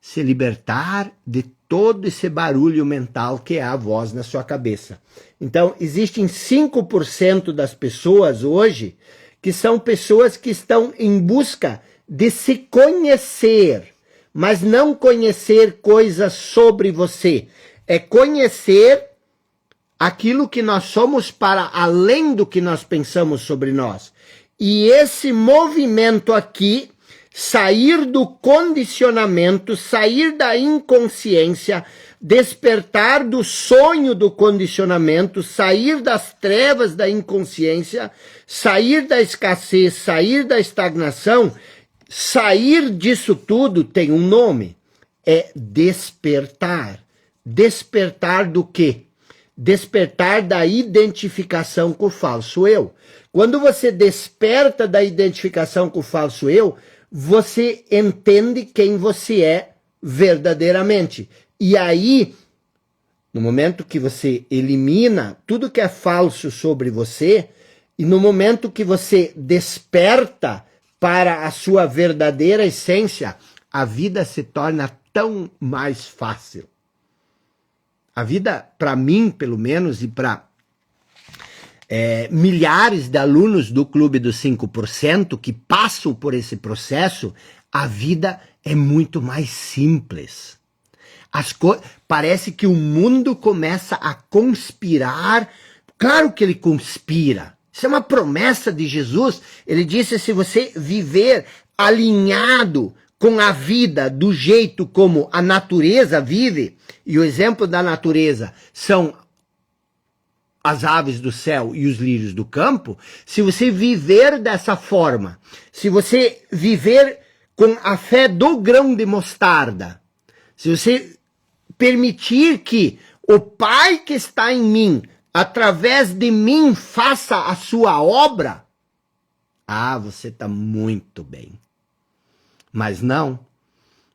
se libertar de todo esse barulho mental que é a voz na sua cabeça. Então, existem 5% das pessoas hoje que são pessoas que estão em busca de se conhecer, mas não conhecer coisas sobre você. É conhecer aquilo que nós somos para além do que nós pensamos sobre nós. E esse movimento aqui, sair do condicionamento, sair da inconsciência, despertar do sonho do condicionamento, sair das trevas da inconsciência, sair da escassez, sair da estagnação, sair disso tudo tem um nome, é despertar. Despertar do quê? Despertar da identificação com o falso eu. Quando você desperta da identificação com o falso eu, você entende quem você é verdadeiramente. E aí, no momento que você elimina tudo que é falso sobre você, e no momento que você desperta para a sua verdadeira essência, a vida se torna tão mais fácil. A vida, para mim, pelo menos, e para milhares de alunos do Clube dos 5% que passam por esse processo, a vida é muito mais simples. Parece que o mundo começa a conspirar. Claro que ele conspira. Isso é uma promessa de Jesus. Ele disse, se você viver alinhado com a vida do jeito como a natureza vive, e o exemplo da natureza são as aves do céu e os lírios do campo, se você viver dessa forma, se você viver com a fé do grão de mostarda, se você permitir que o Pai que está em mim, através de mim, faça a sua obra, você está muito bem. Mas não,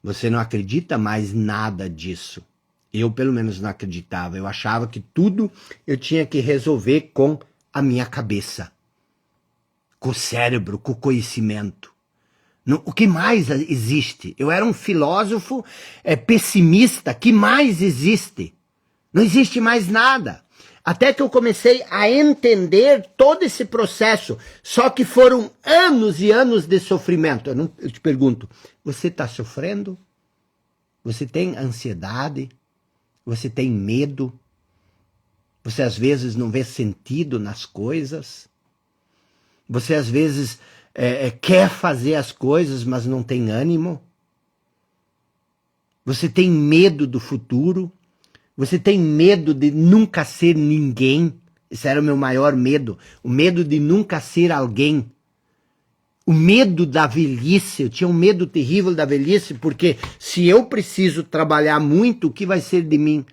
você não acredita mais nada disso. Eu, pelo menos, não acreditava. Eu achava que tudo eu tinha que resolver com a minha cabeça, com o cérebro, com o conhecimento. O que mais existe? Eu era um filósofo pessimista. Que mais existe? Não existe mais nada. Até que eu comecei a entender todo esse processo. Só que foram anos e anos de sofrimento. Eu te pergunto, você está sofrendo? Você tem ansiedade? Você tem medo? Você às vezes não vê sentido nas coisas? Você às vezes quer fazer as coisas, mas não tem ânimo? Você tem medo do futuro? Você tem medo de nunca ser ninguém? Esse era o meu maior medo. O medo de nunca ser alguém. O medo da velhice. Eu tinha um medo terrível da velhice, porque se eu preciso trabalhar muito, o que vai ser de mim?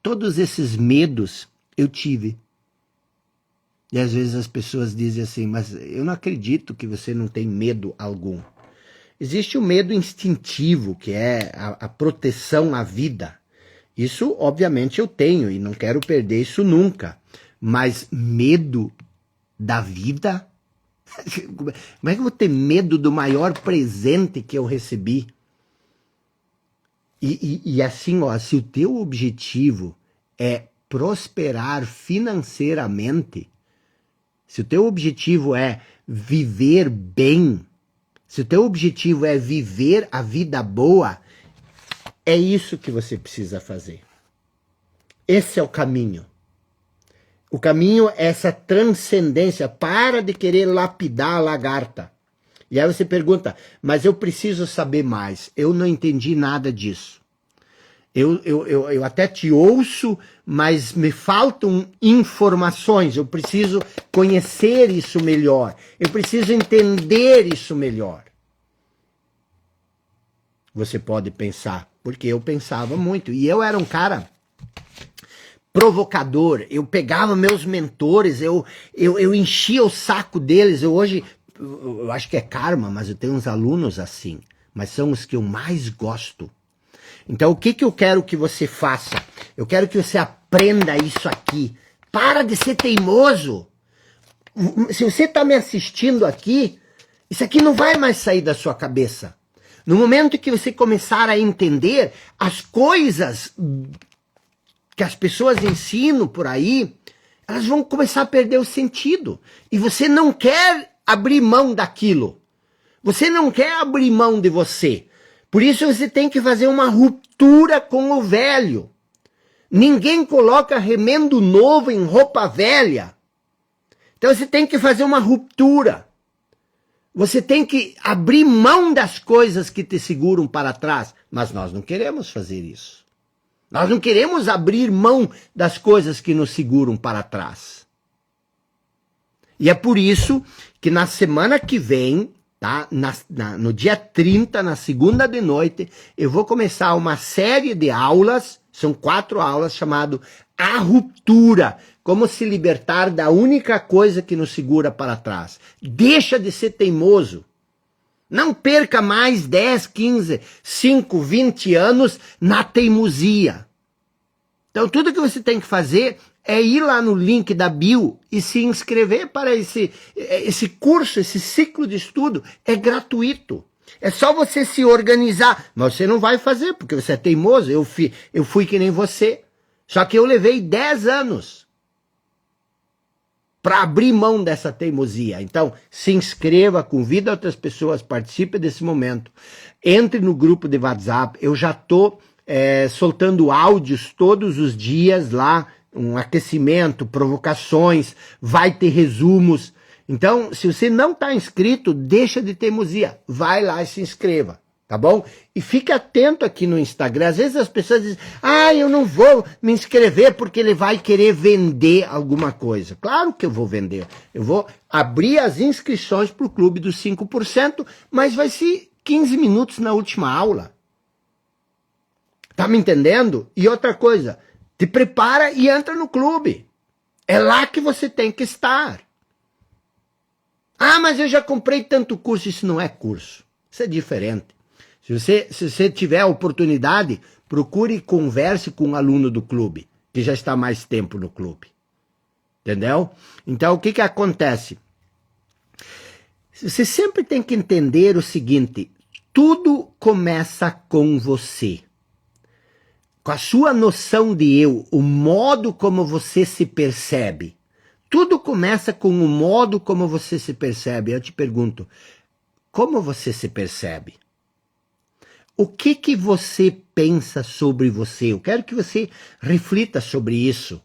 Todos esses medos eu tive. E às vezes as pessoas dizem assim, mas eu não acredito que você não tem medo algum. Existe o medo instintivo, que é a proteção à vida. Isso, obviamente, eu tenho e não quero perder isso nunca. Mas medo da vida? Como é que eu vou ter medo do maior presente que eu recebi? E assim, ó, se o teu objetivo é prosperar financeiramente, se o teu objetivo é viver bem, se o teu objetivo é viver a vida boa, é isso que você precisa fazer. Esse é o caminho. O caminho é essa transcendência. Para de querer lapidar a lagarta. E aí você pergunta, mas eu preciso saber mais. Eu não entendi nada disso. Eu até te ouço, mas me faltam informações. Eu preciso conhecer isso melhor. Eu preciso entender isso melhor. Você pode pensar, porque eu pensava muito. E eu era um cara provocador. Eu pegava meus mentores, eu enchia o saco deles. Eu acho que é karma, mas eu tenho uns alunos assim. Mas são os que eu mais gosto. Então, o que eu quero que você faça? Eu quero que você aprenda isso aqui. Para de ser teimoso. Se você está me assistindo aqui, isso aqui não vai mais sair da sua cabeça. No momento que você começar a entender as coisas que as pessoas ensinam por aí, elas vão começar a perder o sentido. E você não quer abrir mão daquilo. Você não quer abrir mão de você. Por isso você tem que fazer uma ruptura com o velho. Ninguém coloca remendo novo em roupa velha. Então você tem que fazer uma ruptura. Você tem que abrir mão das coisas que te seguram para trás. Mas nós não queremos fazer isso. Nós não queremos abrir mão das coisas que nos seguram para trás. E é por isso que na semana que vem, tá? No dia 30, na segunda de noite, eu vou começar uma série de aulas, são 4 aulas, chamado A Ruptura. Como se libertar da única coisa que nos segura para trás. Deixa de ser teimoso. Não perca mais 10, 15, 5, 20 anos na teimosia. Então tudo que você tem que fazer é ir lá no link da bio e se inscrever para esse curso, esse ciclo de estudo. É gratuito. É só você se organizar. Mas você não vai fazer, porque você é teimoso. Eu fui que nem você. Só que eu levei 10 anos para abrir mão dessa teimosia. Então, se inscreva, convida outras pessoas, participe desse momento. Entre no grupo de WhatsApp. Eu já estou soltando áudios todos os dias lá, um aquecimento, provocações, vai ter resumos. Então, se você não está inscrito, deixa de teimosia. Vai lá e se inscreva, tá bom? E fique atento aqui no Instagram. Às vezes as pessoas dizem, eu não vou me inscrever porque ele vai querer vender alguma coisa. Claro que eu vou vender. Eu vou abrir as inscrições para o Clube dos 5%, mas vai ser 15 minutos na última aula. Tá me entendendo? E outra coisa, te prepara e entra no clube. É lá que você tem que estar. Mas eu já comprei tanto curso. Isso não é curso. Isso é diferente. Se você tiver a oportunidade, procure e converse com um aluno do clube, que já está há mais tempo no clube. Entendeu? Então, o que acontece? Você sempre tem que entender o seguinte, tudo começa com você. Com a sua noção de eu, o modo como você se percebe. Tudo começa com o modo como você se percebe. Eu te pergunto, como você se percebe? O que você pensa sobre você? Eu quero que você reflita sobre isso.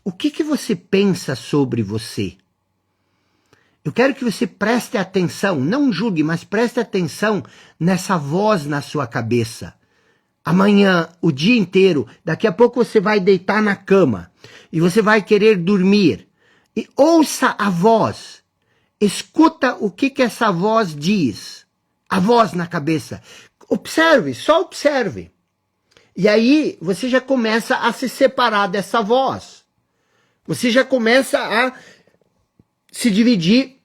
O que você pensa sobre você? Eu quero que você preste atenção, não julgue, mas preste atenção nessa voz na sua cabeça. Amanhã, o dia inteiro, daqui a pouco você vai deitar na cama e você vai querer dormir. E ouça a voz, escuta o que essa voz diz, a voz na cabeça. Observe, só observe. E aí você já começa a se separar dessa voz. Você já começa a se dividir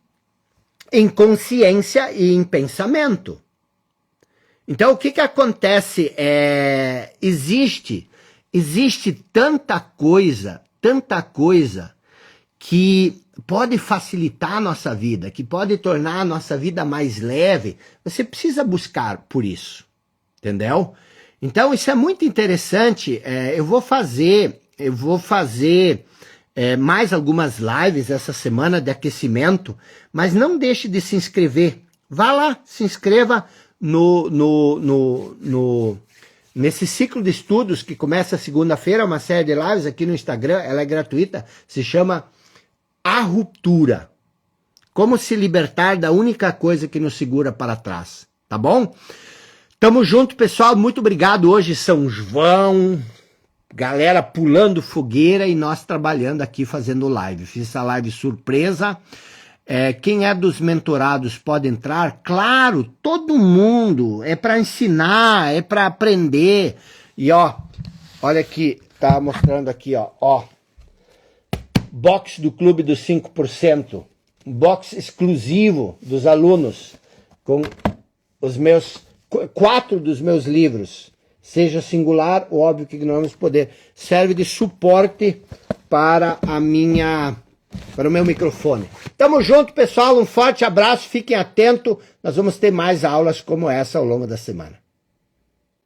em consciência e em pensamento. Então o que acontece? Existe existe tanta coisa que pode facilitar a nossa vida, que pode tornar a nossa vida mais leve. Você precisa buscar por isso, entendeu? Então isso é muito interessante. Eu vou fazer mais algumas lives essa semana de aquecimento, mas não deixe de se inscrever. Vá lá, se inscreva nesse ciclo de estudos que começa segunda-feira, uma série de lives aqui no Instagram, ela é gratuita, se chama A Ruptura. Como se libertar da única coisa que nos segura para trás, tá bom? Tamo junto, pessoal, muito obrigado. Hoje São João, galera pulando fogueira e nós trabalhando aqui fazendo live. Fiz essa live surpresa. Quem é dos mentorados pode entrar? Claro, todo mundo. É para ensinar, é para aprender. E ó, olha aqui, tá mostrando aqui, ó. Box do Clube dos 5%. Um box exclusivo dos alunos com os 4 dos meus livros. Seja singular, o óbvio que ignoramos poder. Serve de suporte para o meu microfone. Tamo junto, pessoal. Um forte abraço. Fiquem atentos. Nós vamos ter mais aulas como essa ao longo da semana.